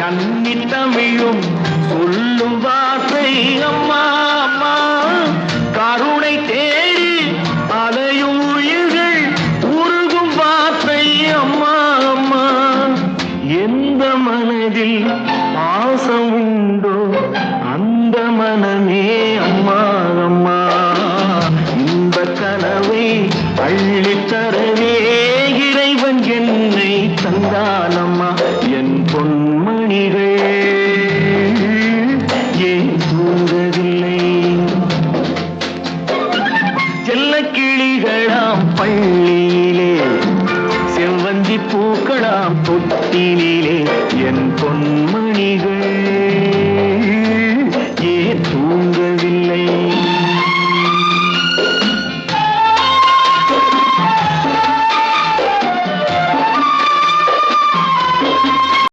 கன்னி தமிழும் சொல்லும் வார்த்தை அம்மா அம்மா கருணை தேடி அலையும் உயிர்கள் உருகும் வார்த்தை அம்மா அம்மா எந்த மனதில் பாசம் உண்டோ அந்த மனமே அம்மா அம்மா இந்த கனவை அள்ளித்தரவே இறைவன் என்னை தந்தானம்மா என் பொன்மணிகள் ஏன் தூங்கவில்லை செல்ல கிளிகளாம் பள்ளியிலே செவ்வந்தி பூக்களாம் தொட்டிலே என் பொன்மணிகள்